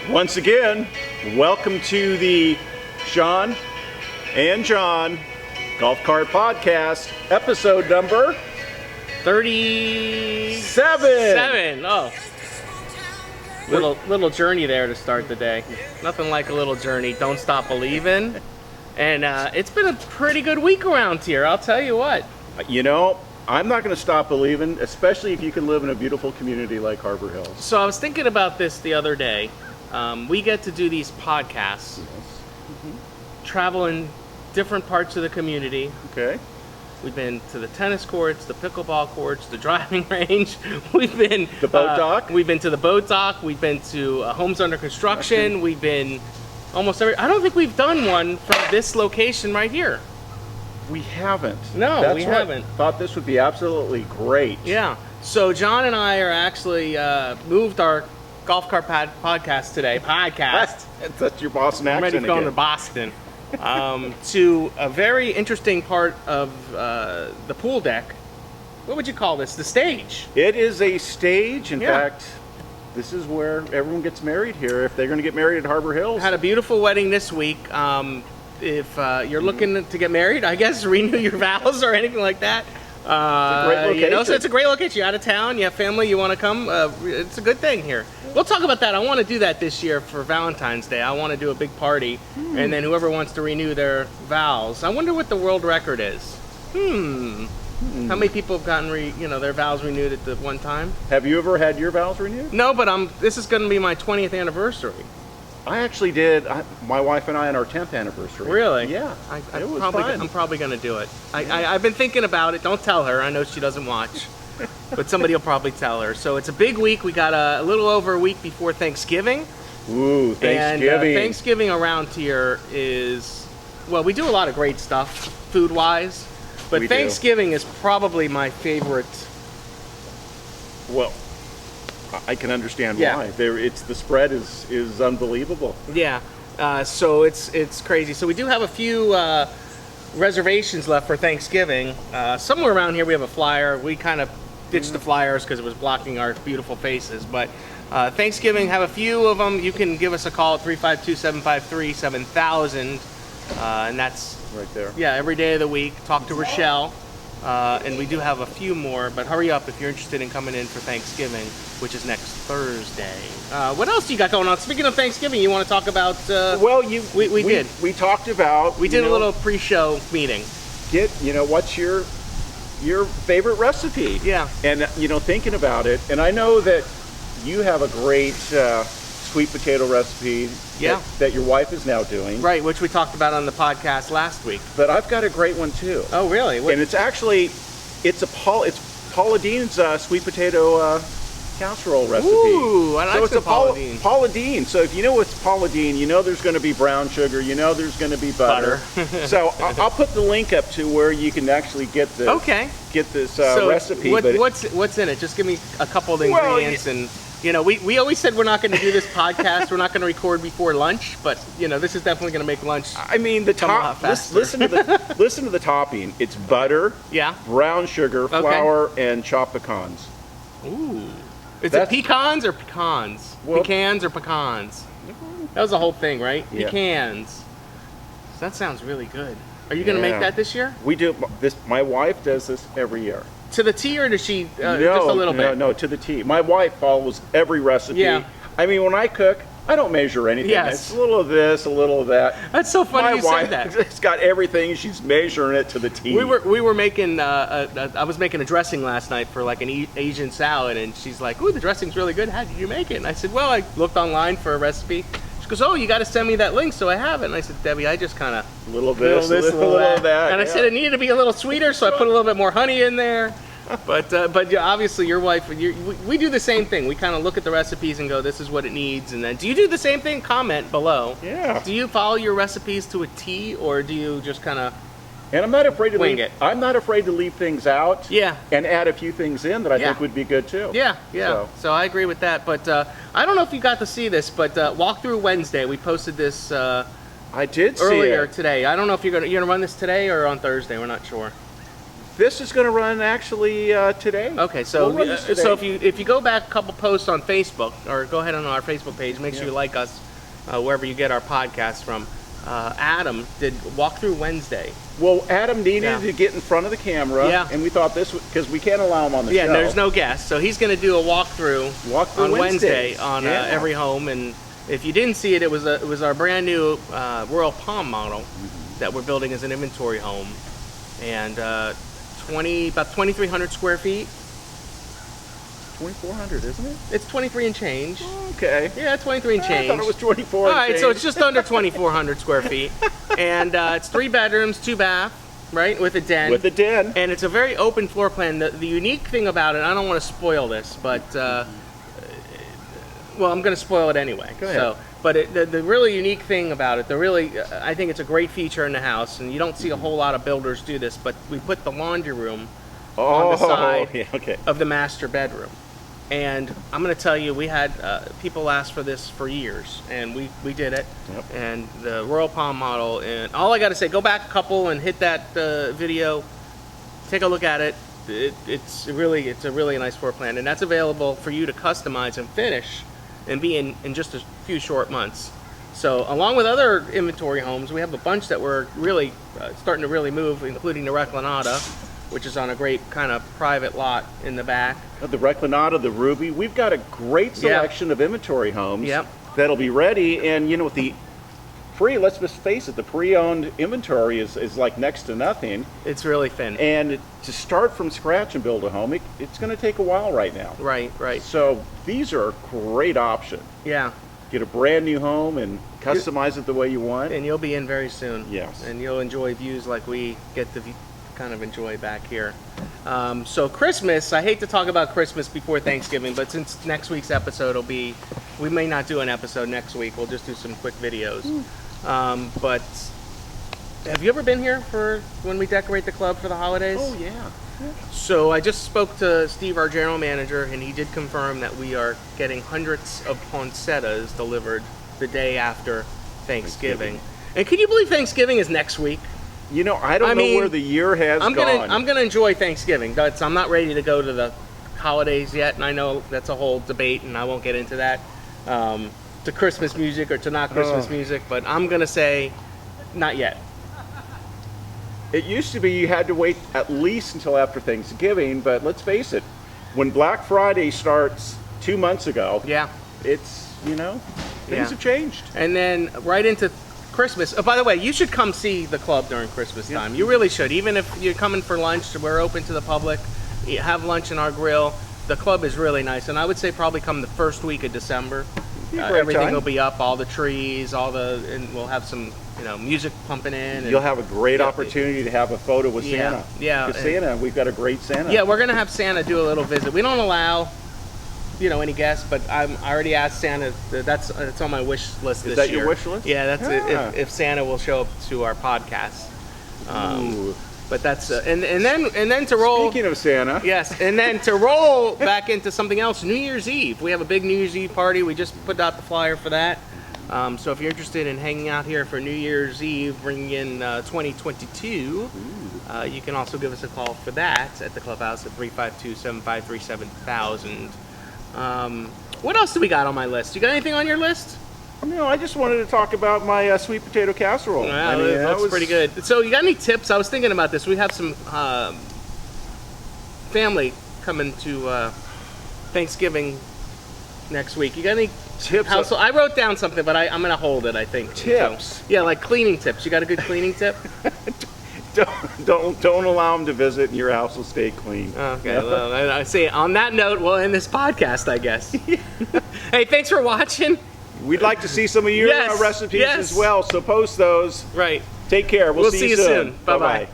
Once again, welcome to the Sean and Jon Golf Cart Podcast, episode number 37. Oh, little journey there to start the day. Nothing like a little journey. Don't stop believing. And it's been a pretty good week around here, I'll tell you what. You know, I'm not going to stop believing, especially if you can live in a beautiful community like Harbor Hills. So I was thinking about this the other day. We get to do these podcasts, travel in different parts of the community. Okay. We've been to the tennis courts, the pickleball courts, the driving range. We've been the boat dock. We've been to the boat dock. We've been to homes under construction. We've been almost every. I don't think we've done one from this location right here. We haven't. No, we haven't. Thought this would be absolutely great. Yeah. So John and I are actually moved our Golf Cart podcast today. That's your Boston accent. I'm ready to go to Boston. To a very interesting part of the pool deck. What would you call this? The stage. It is a stage. In fact, this is where everyone gets married here. If they're going to get married at Harbor Hills. Had a beautiful wedding this week. If you're looking to get married, I guess renew your vows or anything like that. It's a great location. So it's a great location. You're out of town, you have family, you want to come. It's a good thing here. We'll talk about that. I want to do that this year for Valentine's Day. I want to do a big party, and then whoever wants to renew their vows. I wonder what the world record is. How many people have gotten their vows renewed at the one time? Have you ever had your vows renewed? No, but this is going to be my 20th anniversary. I actually did. My wife and I on our 10th anniversary. Really? Yeah. It was fun. I'm probably going to do it. I've been thinking about it. Don't tell her. I know she doesn't watch. But somebody will probably tell her. So it's a big week. We got a little over a week before Thanksgiving. Ooh, Thanksgiving. And Thanksgiving around here is, well, we do a lot of great stuff food-wise. But Thanksgiving is probably my favorite. Well, I can understand why. The spread is unbelievable. Yeah, so it's crazy. So we do have a few reservations left for Thanksgiving. Somewhere around here we have a flyer. We kind of ditched the flyers because it was blocking our beautiful faces. But Thanksgiving, have a few of them. You can give us a call at 352-753-7000. And that's right there. Yeah, every day of the week. Talk to Rochelle. And we do have a few more, but hurry up if you're interested in coming in for Thanksgiving, which is next Thursday. What else do you got going on? Speaking of Thanksgiving, you want to talk about? We did. We talked about. We did a little pre-show meeting. What's your favorite recipe? Yeah. And thinking about it, and I know that you have a great sweet potato recipe. That your wife is now doing. Right, which we talked about on the podcast last week. But I've got a great one too. Oh, really? And it's Paula Deen's sweet potato casserole recipe. Ooh, I like some Paula Deen. Paula Deen. So if you know what's Paula Deen, you know there's going to be brown sugar, you know there's going to be butter. So I'll put the link up to where you can actually get this. Okay. Get this recipe. What's in it? Just give me a couple of the ingredients and. We always said we're not going to do this podcast. We're not going to record before lunch, but this is definitely going to make lunch. I mean, the top. Listen to the topping. It's butter, brown sugar, flour, and chopped pecans. Ooh, is it pecans or pecans? Well, pecans or pecans? That was the whole thing, right? Yeah. Pecans. So that sounds really good. Are you going to make that this year? We do. My wife does this every year. To the T, or does she just a little bit? No, to the T. My wife follows every recipe. Yeah. I mean, when I cook, I don't measure anything. Yes. It's a little of this, a little of that. That's so funny you said that. My wife has got everything. She's measuring it to the T. We were making. I was making a dressing last night for like an Asian salad, and she's like, "Ooh, the dressing's really good. How did you make it?" And I said, "Well, I looked online for a recipe." She goes, "Oh, you got to send me that link," so I have it. And I said, "Debbie, I just kind of a little of this, a little of that." And I said it needed to be a little sweeter, so I put a little bit more honey in there. But obviously your wife, we do the same thing. We kind of look at the recipes and go, this is what it needs. And then, do you do the same thing? Comment below. Yeah. Do you follow your recipes to a T, or do you just kind of And I'm not afraid to wing it? I'm not afraid to leave things out. Yeah. And add a few things in that I think would be good too. Yeah. So I agree with that. But I don't know if you got to see this, but Walkthrough Wednesday, we posted this. I did see earlier it today. I don't know if you're gonna run this today or on Thursday. We're not sure. This is going to run actually today. Okay, so We'll run this today. so if you go back a couple posts on Facebook, or go ahead on our Facebook page, make sure you like us wherever you get our podcasts from. Adam did Walkthrough Wednesday. Well, Adam needed to get in front of the camera, and we thought this because we can't allow him on the show. Yeah, there's no guest, so he's going to do a walkthrough on Wednesday on every home. And if you didn't see it, it was our brand new Royal Palm model that we're building as an inventory home, and about 2,300 square feet. 2,400, isn't it? It's 23 and change. Okay. Yeah, 23 and change. I thought it was 24. All right, so it's just under 2,400 square feet, and it's 3 bedrooms, 2 bath, right, with a den. With a den. And it's a very open floor plan. The unique thing about it, I don't want to spoil this, but well, I'm going to spoil it anyway. Go ahead. So, but the really unique thing about it, I think it's a great feature in the house, and you don't see a whole lot of builders do this, but we put the laundry room on the side of the master bedroom. And I'm going to tell you, we had people ask for this for years, and we did it. Yep. And the Royal Palm model, and all I got to say, go back a couple and hit that video, take a look at it. It's a really nice floor plan, and that's available for you to customize and finish and be in just a few short months. So along with other inventory homes, we have a bunch that we're really starting to really move, including the Reclinata, which is on a great kind of private lot in the back. The Reclinata, the Ruby. We've got a great selection of inventory homes that'll be ready. And you know, with the let's just face it, the pre-owned inventory is like next to nothing. It's really thin. And to start from scratch and build a home, it's going to take a while right now. Right. So these are a great option. Yeah. Get a brand new home and customize it the way you want. And you'll be in very soon. Yes. And you'll enjoy views like we get to kind of enjoy back here. So Christmas, I hate to talk about Christmas before Thanksgiving, but since next week's episode we may not do an episode next week. We'll just do some quick videos. But have you ever been here for when we decorate the club for the holidays? Oh, yeah. So I just spoke to Steve, our general manager, and he did confirm that we are getting hundreds of poinsettias delivered the day after Thanksgiving. And can you believe Thanksgiving is next week? You know, I don't know where the year has gone. I'm gonna enjoy Thanksgiving. I'm not ready to go to the holidays yet, and I know that's a whole debate, and I won't get into that. To Christmas music or to not Christmas music, but I'm gonna say not yet. It used to be you had to wait at least until after Thanksgiving, but let's face it, when Black Friday starts 2 months ago, it's, things have changed. And then right into Christmas. Oh, by the way, you should come see the club during Christmas time. You really should. Even if you're coming for lunch, we're open to the public. You have lunch in our grill. The club is really nice, and I would say probably come the first week of December. Everything will be up, all the trees, and we'll have some, music pumping in. You'll have a great opportunity to have a photo with Santa. Yeah. With Santa, we've got a great Santa. Yeah, we're gonna have Santa do a little visit. We don't allow, any guests, but I already asked Santa. That's on my wish list this year. Is that your wish list? Yeah, that's if Santa will show up to our podcast. But that's and then to roll. Speaking of Santa, yes, and then to roll back into something else. New Year's Eve, we have a big New Year's Eve party. We just put out the flyer for that. So if you're interested in hanging out here for New Year's Eve, bringing in 2022, you can also give us a call for that at the clubhouse at 352-753-7000. What else do we got on my list? You got anything on your list? No, I just wanted to talk about my sweet potato casserole. Wow, that was pretty good. So you got any tips? I was thinking about this. We have some family coming to Thanksgiving next week. You got any tips? I wrote down something, but I'm going to hold it, I think. Tips? So, yeah, like cleaning tips. You got a good cleaning tip? Don't allow them to visit, and your house will stay clean. Okay, well, I say on that note, we'll end this podcast, I guess. Hey, thanks for watching. We'd like to see some of your recipes as well, so post those. Right. Take care. We'll see you soon. Bye-bye.